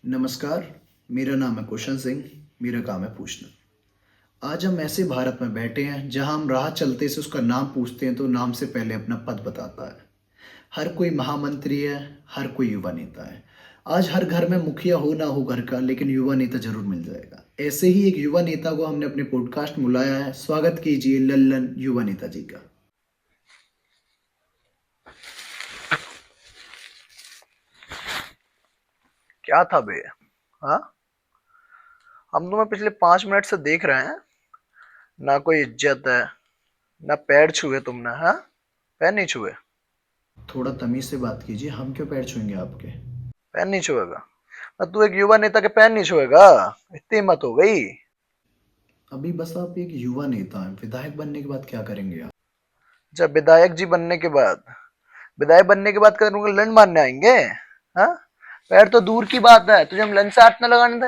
नमस्कार। मेरा नाम है कुशन सिंह। मेरा काम है पूछना। आज हम ऐसे भारत में बैठे हैं जहां हम राह चलते से उसका नाम पूछते हैं तो नाम से पहले अपना पद बताता है। हर कोई महामंत्री है, हर कोई युवा नेता है। आज हर घर में मुखिया हो ना हो घर का, लेकिन युवा नेता जरूर मिल जाएगा। ऐसे ही एक युवा नेता को हमने अपने पॉडकास्ट में बुलाया है। स्वागत कीजिए लल्लन युवा नेता जी का। क्या था बे? हाँ, हम तुम्हें पिछले 5 मिनट से देख रहे हैं। ना कोई इज्जत है, ना पैर छुए तुमने। हाँ, पैर नहीं छुए। थोड़ा तमीज से बात कीजिए, हम क्यों पैर छुएंगे आपके। पैर नहीं छुएगा? ना तू एक युवा नेता के पैर नहीं छुएगा? इतनी हिम्मत हो गई? अभी बस आप एक युवा नेता हैं, विधायक बनने के बाद क्या करेंगे आप। जब विधायक बनने के बाद तुमको लंड मारने आएंगे? हाँ, पैर तो दूर की बात है, तुझे हम लंड से हाथ न लगाने दे।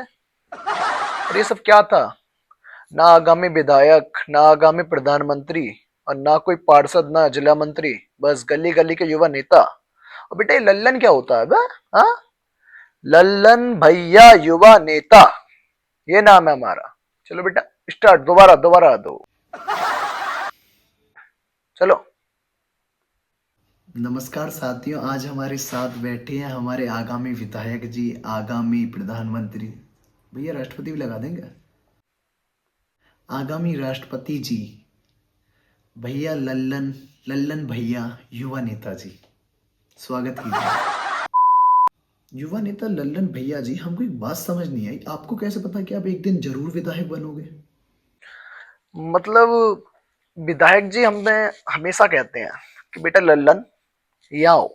और ये सब क्या था? ना आगामी विधायक, ना आगामी प्रधानमंत्री, और ना कोई पार्षद, ना जिला मंत्री, बस गली गली के युवा नेता। और बेटा, ये लल्लन क्या होता है बे? हाँ, लल्लन भैया युवा नेता, ये नाम है हमारा। चलो बेटा, स्टार्ट। दोबारा दोबारा दो। चलो। नमस्कार साथियों, आज हमारे साथ बैठे हैं हमारे आगामी विधायक जी, आगामी प्रधानमंत्री, भैया राष्ट्रपति भी लगा देंगे, आगामी राष्ट्रपति जी, भैया लल्लन लल्लन भैया युवा नेता जी। स्वागत कीजिए। युवा नेता लल्लन भैया जी, हमको एक बात समझ नहीं आई, आपको कैसे पता कि आप एक दिन जरूर विधायक बनोगे। मतलब विधायक जी हमें हमेशा कहते हैं कि बेटा लल्लन, यहाँ आओ,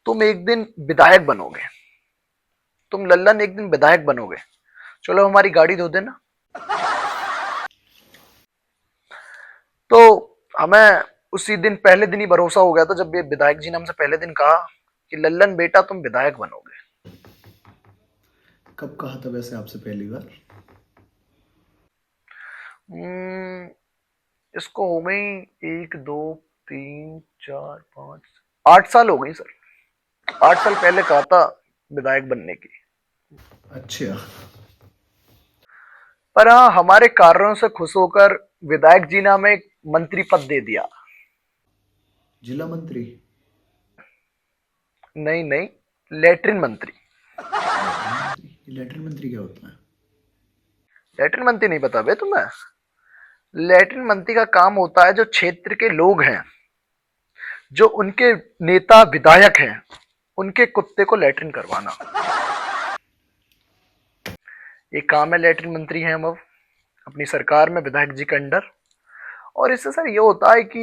तुम एक दिन विधायक बनोगे। तुम लल्लन एक दिन विधायक बनोगे। चलो हमारी गाड़ी धो देना। तो हमें उसी दिन, पहले दिन ही भरोसा हो गया था जब ये विधायक जी ने हमसे पहले दिन कहा कि लल्लन बेटा तुम विधायक बनोगे। कब कहा था वैसे आपसे पहली बार। हम्म, इसको हो गई 1 2 3 4 5 8 साल हो गई सर। 8 साल पहले कहा था विधायक बनने की। अच्छा। पर हाँ, हमारे कार्यों से खुश होकर विधायक जी ने हमें एक मंत्री पद दे दिया। जिला मंत्री। नहीं नहीं, लेटरिन मंत्री। लेटरिन मंत्री, लेटरिन मंत्री क्या होता है। लेटरिन मंत्री नहीं पता बे तुम्हें? लेटरिन मंत्री का काम होता है जो क्षेत्र के लोग हैं, जो उनके नेता विधायक हैं, उनके कुत्ते को लेटरिन करवाना। ये काम है लेटरिन मंत्री हैं हम अब अपनी सरकार में, विधायक जी के अंडर। और इससे सर ये होता है कि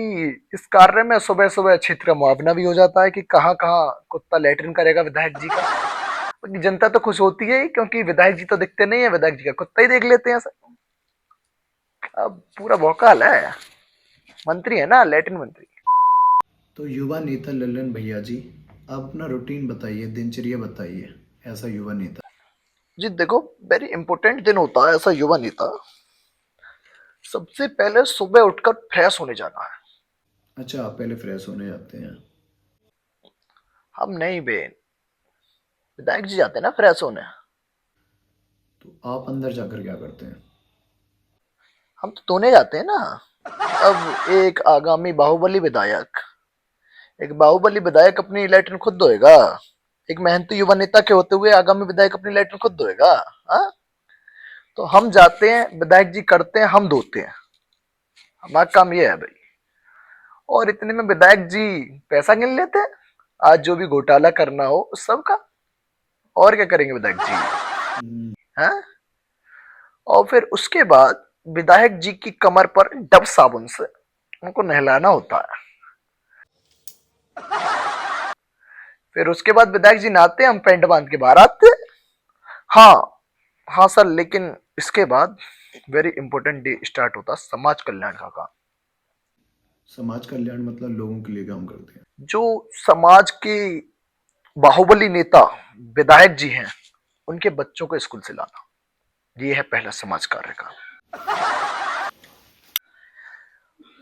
इस कार्य में सुबह सुबह क्षेत्र का मुआवना भी हो जाता है कि कहाँ कहाँ कुत्ता लेटरिन करेगा विधायक जी का। क्योंकि जनता तो खुश होती है ही, क्योंकि विधायक जी तो दिखते नहीं है, विधायक जी का कुत्ता ही देख लेते हैं सर। अब पूरा भौकाल है, मंत्री है ना, लेटरिन मंत्री। तो युवा नेता लल्लन भैया जी, आप अपना रूटीन बताइए, दिनचर्या बताइए, ऐसा युवा नेता। जी देखो, वेरी इंपॉर्टेंट दिन होता है ऐसा युवा नेता। सबसे पहले सुबह उठकर फ्रेश होने जाना है। अच्छा, आप पहले फ्रेश होने जाते हैं। हम नहीं बे, विधायक जी जाते हैं ना फ्रेश होने। तो आप अंदर जाकर क्या करते हैं। हम तो धोने जाते हैं ना। अब एक आगामी बाहुबली विधायक अपनी लैट्रिन खुद धोएगा? एक मेहनती युवा नेता के होते हुए आगामी विधायक अपनी लैट्रिन खुद धोएगा? हाँ, तो हम जाते हैं, विधायक जी करते हैं, हम धोते हैं। हमारा काम ये है भाई। और इतने में विधायक जी पैसा गिन लेते हैं, आज जो भी घोटाला करना हो उस सब का। और क्या करेंगे विधायक जी? हम्म। हाँ, और फिर उसके बाद विधायक जी की कमर पर डब साबुन से उनको नहलाना होता है। फिर उसके बाद विधायक जी नहाते हैं, हम पेंट बांध के बाहर आते हैं। हाँ, हाँ सर, लेकिन इसके बाद वेरी इंपॉर्टेंट डे स्टार्ट होता है, समाज कल्याण का काम। समाज कल्याण मतलब लोगों के लिए काम करते हैं। जो समाज के बाहुबली नेता विधायक जी हैं, उनके बच्चों को स्कूल से लाना, ये है पहला समाज कार्य का।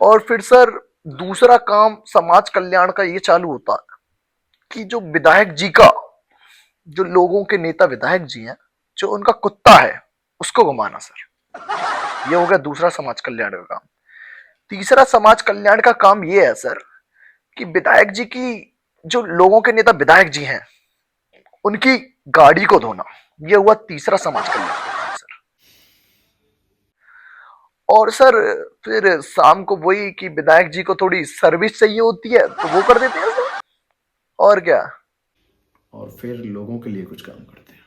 और फिर सर दूसरा काम समाज कल्याण का ये चालू होता है कि जो विधायक जी का जो लोगों के नेता विधायक जी हैं, जो उनका कुत्ता है उसको घुमाना सर। ये हो गया दूसरा समाज कल्याण का काम। तीसरा समाज कल्याण का काम ये है सर कि विधायक जी की, जो लोगों के नेता विधायक जी हैं, उनकी गाड़ी को धोना। ये हुआ तीसरा समाज कल्याण का काम सर। और सर फिर शाम को वही कि विधायक जी को थोड़ी सर्विस चाहिए होती है तो वो कर देते हैं सर। और क्या। और फिर लोगों के लिए कुछ काम करते हैं।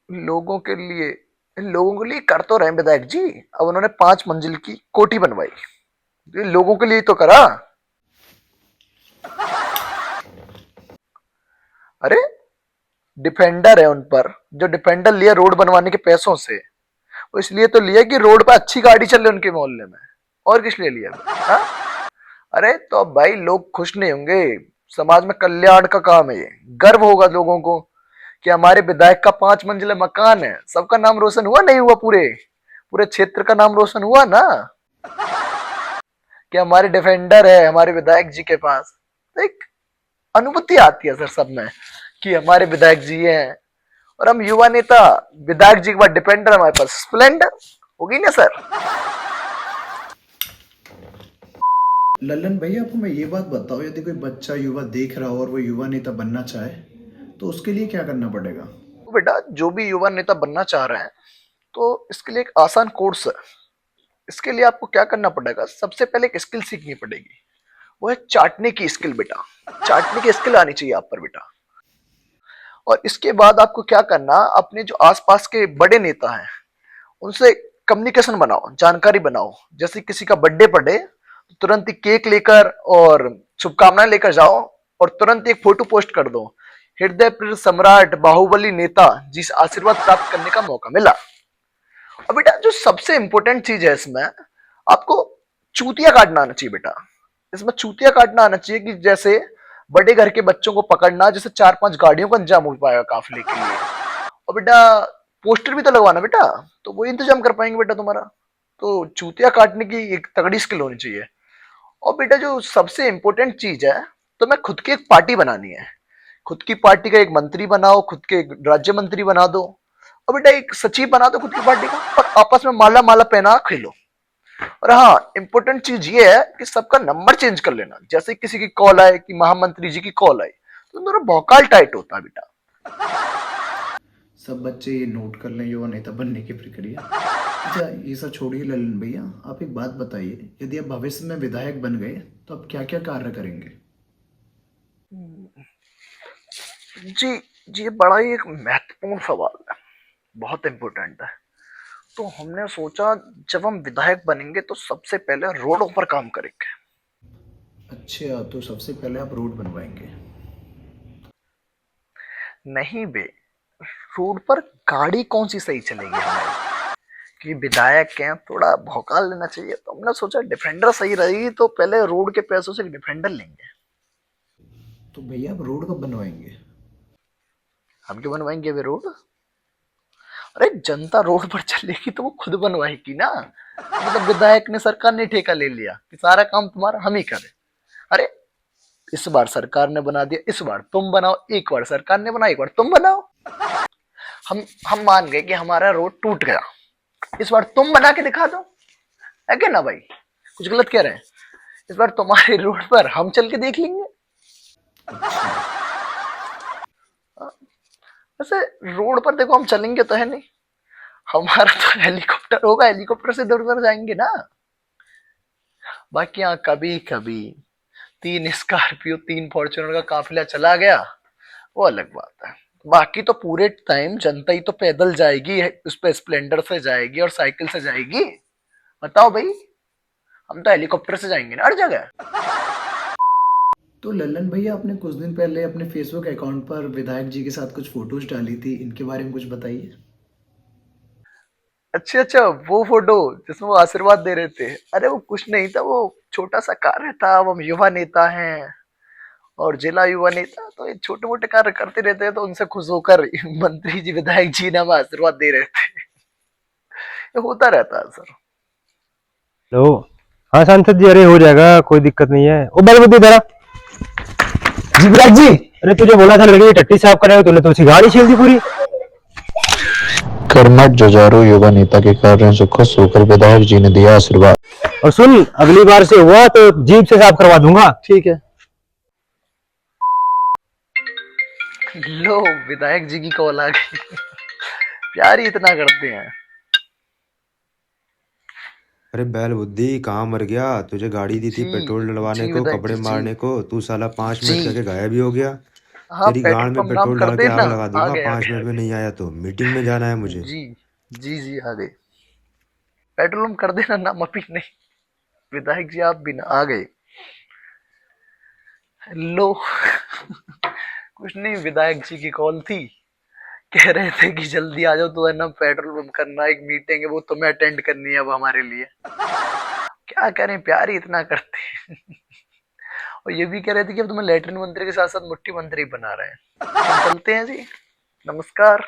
लोगों के लिए, लोगों के लिए कर तो रहे विधायक जी। अब उन्होंने 5 मंजिल की कोठी बनवाई, ये लोगों के लिए तो करा। अरे डिफेंडर है उन पर, जो डिफेंडर लिया रोड बनवाने के पैसों से, वो इसलिए तो लिया कि रोड पे अच्छी गाड़ी चले उनके मोहल्ले में। और किस लिए लिया? हाँ? अरे तो अब भाई लोग खुश नहीं होंगे? समाज में कल्याण का काम है ये। गर्व होगा लोगों को कि हमारे विधायक का 5 मंजिला मकान है। सबका नाम रोशन हुआ नहीं हुआ? पूरे पूरे क्षेत्र का नाम रोशन हुआ ना कि हमारे डिफेंडर है हमारे विधायक जी के पास। तो एक अनुभूति आती है सर सब में कि हमारे विधायक जी हैं। और हम युवा नेता विधायक जी के बाद डिफेंडर, हमारे पास स्प्लेंडर होगी ना सर। लल्लन भैया, आपको मैं ये बात बताओ, यदि कोई बच्चा युवा देख रहा हो और वो युवा नेता बनना चाहे तो उसके लिए क्या करना पड़ेगा? तो बेटा जो भी युवा नेता बनना चाह रहे हैं तो इसके लिए एक आसान कोर्स है। इसके लिए आपको क्या करना पड़ेगा? सबसे पहले एक स्किल सीखनी पड़ेगी, वो है चाटने की स्किल बेटा। चाटने की स्किल आनी चाहिए आप पर बेटा। और इसके बाद आपको क्या करना, अपने जो आसपास के बड़े नेता हैं उनसे कम्युनिकेशन बनाओ, जानकारी बनाओ। जैसे किसी का बर्थडे पड़े तो तुरंत ही केक लेकर और शुभकामनाएं लेकर जाओ और तुरंत एक फोटो पोस्ट कर दो, हृदय प्रिय सम्राट बाहुबली नेता जिस आशीर्वाद प्राप्त करने का मौका मिला। और बेटा जो सबसे इंपॉर्टेंट चीज है इसमें, आपको चूतिया काटना आना चाहिए बेटा। इसमें चूतिया काटना आना चाहिए कि जैसे बड़े घर के बच्चों को पकड़ना, जैसे 4-5 गाड़ियों का इंतजाम हो पाएगा काफिले के लिए। और बेटा पोस्टर भी तो लगवाना बेटा, तो वो इंतजाम कर पाएंगे बेटा तुम्हारा। तो चूतिया काटने की एक तगड़ी स्किल होनी चाहिए। और बेटा जो सबसे इंपॉर्टेंट चीज है, तो मैं खुद की एक पार्टी बनानी है। खुद की पार्टी का एक मंत्री बनाओ, खुद के एक राज्य मंत्री बना दो, और बेटा एक सचिव बना दो खुद की पार्टी का, और आपस में माला माला पहना खेलो। और हाँ, इंपॉर्टेंट चीज ये है कि सबका नंबर चेंज कर लेना। जैसे किसी की कॉल आए कि महामंत्री जी की कॉल आई तो दोनों भौकाल टाइट होता है बेटा। सब बच्चे ये नोट कर लें युवा नेता बनने की प्रक्रिया। अच्छा, ये सब छोड़िए लल्लन भैया, आप एक बात बताइए, यदि आप भविष्य में विधायक बन गए तो आप क्या क्या कार्य करेंगे? जी जी, ये बड़ा ही एक महत्वपूर्ण सवाल है, बहुत इंपॉर्टेंट है। तो हमने सोचा जब हम विधायक बनेंगे तो सबसे पहले रोडों पर काम करेंगे। अच्छा, तो सबसे पहले आप रोड बनवाएंगे? नहीं बे, रोड पर गाड़ी कौन सी सही चलेगी हमारी? कि विधायक हैं, थोड़ा भौकाल लेना चाहिए, तो हमने सोचा डिफेंडर सही रहेगी, तो पहले रोड के पैसों से डिफेंडर लेंगे। तो भैया आप रोड कब बनवाएंगे? हम क्यों बनवाएंगे वे रोड? अरे जनता रोड पर चलेगी तो वो खुद बनवाएगी ना। मतलब विधायक ने, सरकार ने ठेका ले लिया कि सारा काम तुम्हारा हम ही करें। अरे इस बार सरकार ने बना दिया, इस बार तुम बनाओ, एक बार सरकार ने बनाया, एक बार तुम बनाओ। हम मान गए कि हमारा रोड टूट गया, इस बार तुम बना के दिखा दो। है क्या ना भाई? कुछ गलत कह रहे हैं? इस बार तुम्हारे रोड पर हम चल के देख लेंगे। वैसे रोड पर देखो हम चलेंगे तो है नहीं, हमारा तो हेलीकॉप्टर होगा, हेलीकॉप्टर से इधर उधर जाएंगे ना। बाकी हाँ, कभी कभी 3 स्कॉर्पियो 3 फॉर्च्यूनर का काफिला चला गया, वो अलग बात है। बाकी तो पूरे टाइम जनता ही तो पैदल जाएगी, उस पे स्प्लेंडर से जाएगी और साइकिल से जाएगी। बताओ भाई, हम तो हेलीकॉप्टर से जाएंगे ना हर जगह। तो लल्लन भैया, आपने कुछ दिन पहले अपने फेसबुक अकाउंट पर विधायक जी के साथ कुछ फोटोज डाली थी, इनके बारे में कुछ बताइए। अच्छा अच्छा, वो फोटो जिसमें वो आशीर्वाद दे रहे थे। अरे वो कुछ नहीं था, वो छोटा सा कार्य था। अब हम युवा नेता हैं और जिला युवा नेता, तो ये छोटे मोटे कार्य करते रहते हैं, तो उनसे खुश होकर मंत्री जी विधायक जी ने हमें आशीर्वाद दे रहे थे। ये होता रहता है सर। हेलो। हाँ सांसद जी, अरे हो जाएगा, कोई दिक्कत नहीं है। ओ बलबुद्धि धरा। जी विराट जी, अरे तुझे बोला था लड़की की टट्टी साफ करेगा, तूने तो उसकी गाड़ी छील दी पूरी। कर्मठ जुझारू युवा नेता के कार्यों से खुश होकर विधायक जी ने दिया आशीर्वाद। और सुन, अगली बार से हुआ तो जीप से साफ करवा दूंगा। ठीक है। लो, विधायक जी की कॉल आ गई। प्यार ही इतना करते हैं। अरे बैल बुद्धि कहाँ मर गया? तुझे गाड़ी दी थी जी, पेट्रोल डलवाने जी को, विधायक कपड़े जी, मारने जी। को, तू साला 5 मिनट जी। करके गायब ही हो गया। हाँ, तेरी पेट्रोल गांड में पंप नाम पेट्रोल कर डाल के देना। आग लगा आ दूंगा गए, आ 5 मिनट में गए। नहीं आया तो। मीटिंग में जाना है मुझे। जी, जी, जी, आ गए। पेट्रोल पंप कर देना, नाम अभी नहीं। विधायक जी आप भी ना आ गए। लो। कुछ नहीं, विधायक जी की कॉल थी। कह रहे थे कि जल्दी आ जाओ, तो है ना पेट्रोल पंप करना, एक मीटिंग है वो तुम्हें अटेंड करनी है अब हमारे लिए। क्या करें, प्यार ही इतना करते हैं। और ये भी कह रहे थे कि अब तुम्हें लेटरिन मंत्री के साथ साथ मुट्ठी मंत्री बना रहे हैं। हम चलते हैं जी। नमस्कार।